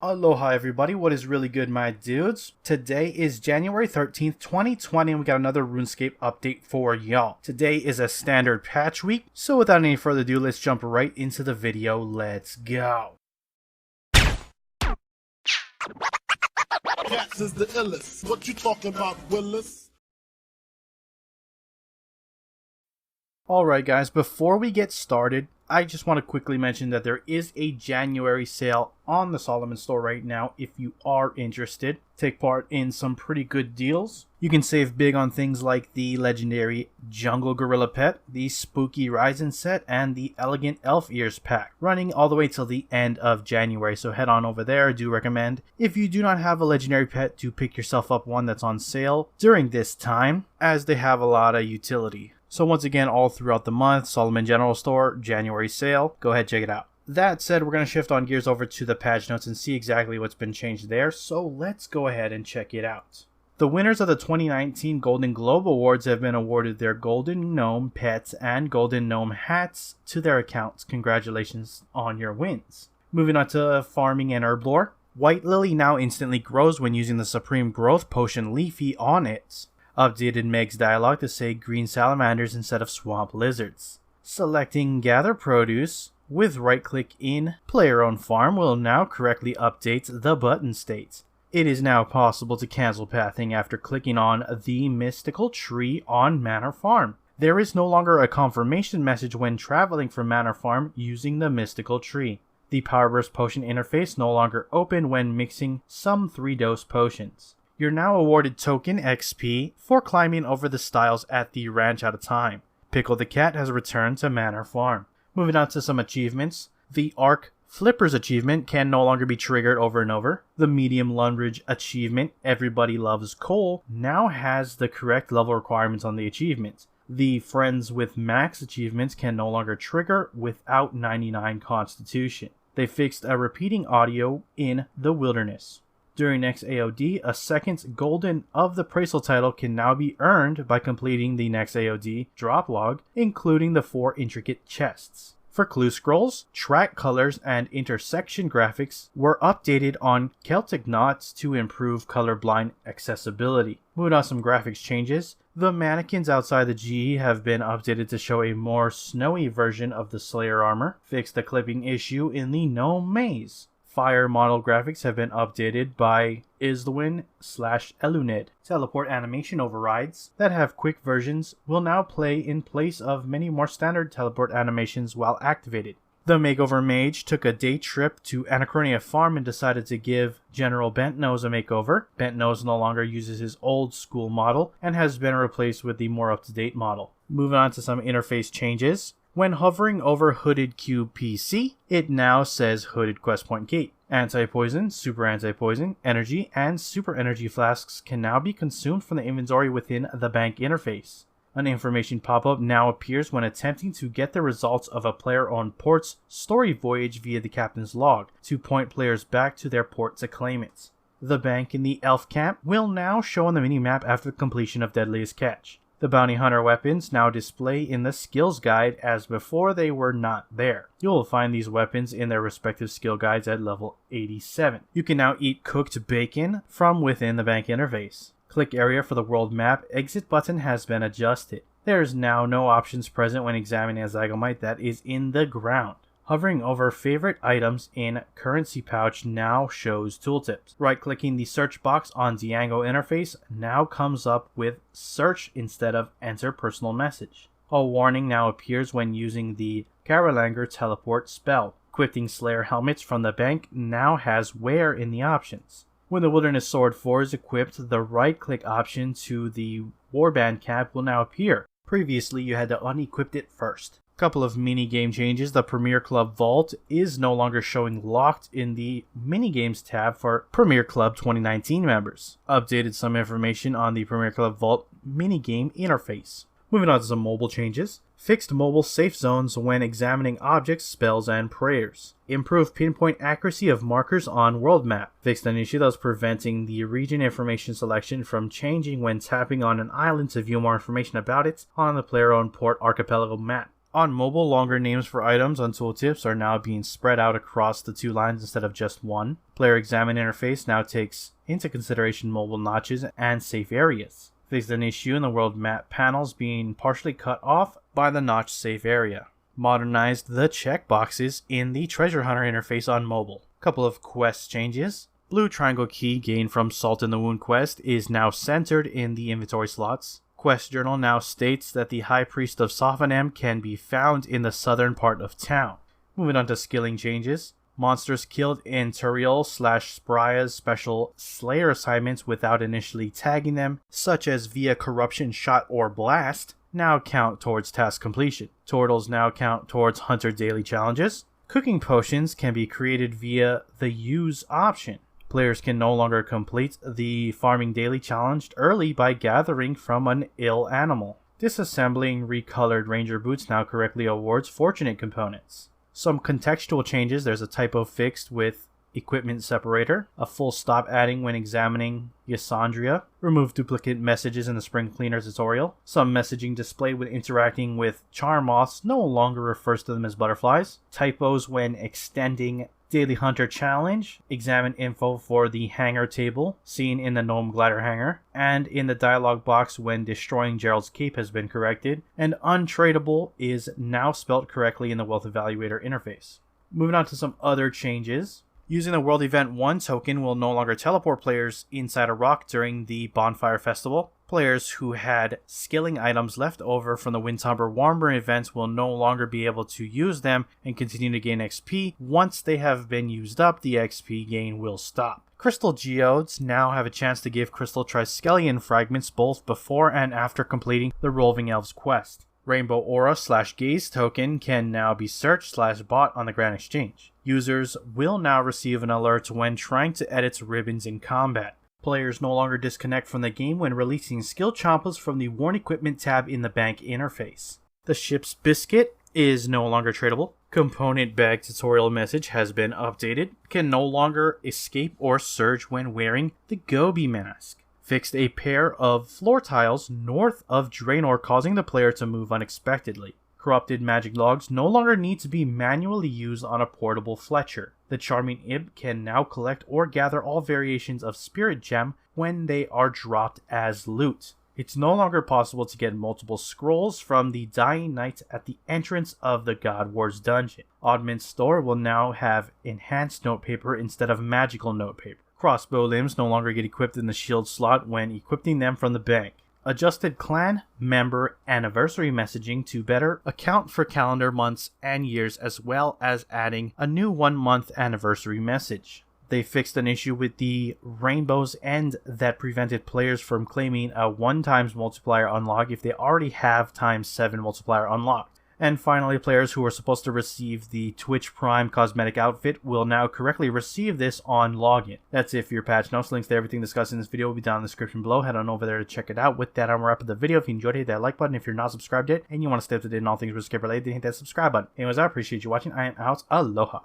Aloha everybody, what is really good my dudes? Today is January 13th, 2020 and we got another RuneScape update for y'all. Today is a standard patch week, so without any further ado, let's jump right into the video. Let's go. Cats is the illest. What you talking about, Willis? Alright guys, before we get started, I just want to quickly mention that there is a January sale on the Solomon store right now if you are interested. Take part in some pretty good deals. You can save big on things like the legendary Jungle Gorilla Pet, the Spooky Rising set, and the Elegant Elf Ears pack, running all the way till the end of January, so head on over there. I do recommend, if you do not have a legendary pet, to pick yourself up one that's on sale during this time, as they have a lot of utility. So once again, all throughout the month, Solomon General Store, January sale. Go ahead, check it out. That said, we're going to shift on gears over to the patch notes and see exactly what's been changed there. So let's go ahead and check it out. The winners of the 2019 Golden Globe Awards have been awarded their Golden Gnome pets and Golden Gnome hats to their accounts. Congratulations on your wins. Moving on to farming and herb lore. White Lily now instantly grows when using the Supreme Growth Potion Leafy on it. Updated Meg's dialogue to say green salamanders instead of swamp lizards. Selecting gather produce with right click in player owned farm will now correctly update the button state. It is now possible to cancel pathing after clicking on the mystical tree on Manor Farm. There is no longer a confirmation message when traveling from Manor Farm using the mystical tree. The Power Burst potion interface no longer open when mixing some 3-dose potions. You're now awarded token XP for climbing over the stiles at the ranch at a time. Pickle the Cat has returned to Manor Farm. Moving on to some achievements. The Arc Flippers achievement can no longer be triggered over and over. The Medium Lumbridge achievement, Everybody Loves Coal, now has the correct level requirements on the achievement. The Friends with Max achievements can no longer trigger without 99 Constitution. They fixed a repeating audio in the Wilderness. During next AOD, a second Golden of the Praisal title can now be earned by completing the next AOD drop log, including the 4 intricate chests. For clue scrolls, track colors and intersection graphics were updated on Celtic Knots to improve colorblind accessibility. Moving on some graphics changes, the mannequins outside the GE have been updated to show a more snowy version of the Slayer armor, fixed the clipping issue in the Gnome Maze. Fire model graphics have been updated by Isdwin/Eluned. Teleport animation overrides that have quick versions will now play in place of many more standard teleport animations while activated. The Makeover Mage took a day trip to Anachronia Farm and decided to give General Bentnose a makeover. Bentnose no longer uses his old school model and has been replaced with the more up-to-date model. Moving on to some interface changes. When hovering over Hooded Cube PC, it now says Hooded Quest Point Gate. Anti-poison, super anti-poison, energy, and super energy flasks can now be consumed from the inventory within the bank interface. An information pop-up now appears when attempting to get the results of a player-owned port's story voyage via the captain's log to point players back to their port to claim it. The bank in the Elf Camp will now show on the minimap after the completion of Deadliest Catch. The Bounty Hunter weapons now display in the skills guide as before they were not there. You will find these weapons in their respective skill guides at level 87. You can now eat cooked bacon from within the bank interface. Click area for the world map exit button has been adjusted. There is now no options present when examining a Zygomite that is in the ground. Hovering over favorite items in currency pouch now shows tooltips. Right-clicking the search box on Diango interface now comes up with search instead of enter personal message. A warning now appears when using the Karalanger teleport spell. Equipping Slayer helmets from the bank now has wear in the options. When the Wilderness Sword 4 is equipped, the right-click option to the Warband cap will now appear. Previously, you had to unequip it first. Couple of minigame changes. The Premier Club Vault is no longer showing locked in the Minigames tab for Premier Club 2019 members. Updated some information on the Premier Club Vault minigame interface. Moving on to some mobile changes. Fixed mobile safe zones when examining objects, spells, and prayers. Improved pinpoint accuracy of markers on world map. Fixed an issue that was preventing the region information selection from changing when tapping on an island to view more information about it on the player-owned port archipelago map. On mobile, longer names for items on tooltips are now being spread out across the 2 lines instead of just one. Player examine interface now takes into consideration mobile notches and safe areas. Fixed an issue in the world map panels being partially cut off by the notch safe area. Modernized the checkboxes in the treasure hunter interface on mobile. Couple of quest changes. Blue triangle key gained from Salt in the Wound quest is now centered in the inventory slots. Quest journal now states that the High Priest of Sophanem can be found in the southern part of town. Moving on to skilling changes. Monsters killed in Turiel/Spraya's special Slayer assignments without initially tagging them, such as via Corruption Shot or Blast, now count towards task completion. Turtles now count towards Hunter daily challenges. Cooking potions can be created via the Use option. Players can no longer complete the Farming Daily challenge early by gathering from an ill animal. Disassembling recolored ranger boots now correctly awards fortunate components. Some contextual changes. There's a typo fixed with equipment separator, a full stop adding when examining Ysandria, remove duplicate messages in the spring cleaner tutorial. Some messaging displayed when interacting with charm moths no longer refers to them as butterflies. Typos when extending Daily Hunter Challenge, examine info for the hangar table seen in the Gnome Glider hangar, and in the dialog box when destroying Gerald's cape has been corrected, and untradeable is now spelt correctly in the Wealth Evaluator interface. Moving on to some other changes. Using the World Event 1 token will no longer teleport players inside a rock during the Bonfire Festival. Players who had skilling items left over from the Windtomber Warmer events will no longer be able to use them and continue to gain XP. Once they have been used up, the XP gain will stop. Crystal Geodes now have a chance to give Crystal Triskelion fragments both before and after completing the Roving Elves quest. Rainbow Aura/Gaze token can now be searched/bought on the Grand Exchange. Users will now receive an alert when trying to edit ribbons in combat. Players no longer disconnect from the game when releasing skill chompas from the Worn Equipment tab in the bank interface. The ship's biscuit is no longer tradable. Component bag tutorial message has been updated. Can no longer escape or surge when wearing the Gobi mask. Fixed a pair of floor tiles north of Draenor, causing the player to move unexpectedly. Corrupted magic logs no longer need to be manually used on a portable Fletcher. The Charming Imp can now collect or gather all variations of Spirit Gem when they are dropped as loot. It's no longer possible to get multiple scrolls from the Dying Knight at the entrance of the God Wars dungeon. Oddment's store will now have enhanced notepaper instead of magical notepaper. Crossbow limbs no longer get equipped in the shield slot when equipping them from the bank. Adjusted clan member anniversary messaging to better account for calendar months and years, as well as adding a new 1-month anniversary message. They fixed an issue with the Rainbow's End that prevented players from claiming a 1x multiplier unlock if they already have ×7 multiplier unlocked. And finally, players who are supposed to receive the Twitch Prime cosmetic outfit will now correctly receive this on login. That's it for your patch notes. Links to everything discussed in this video will be down in the description below. Head on over there to check it out. With that, I'm wrapping the video. If you enjoyed it, hit that like button. If you're not subscribed yet and you want to stay up to date on all things RuneScape related, hit that subscribe button. Anyways, I appreciate you watching. I am out. Aloha.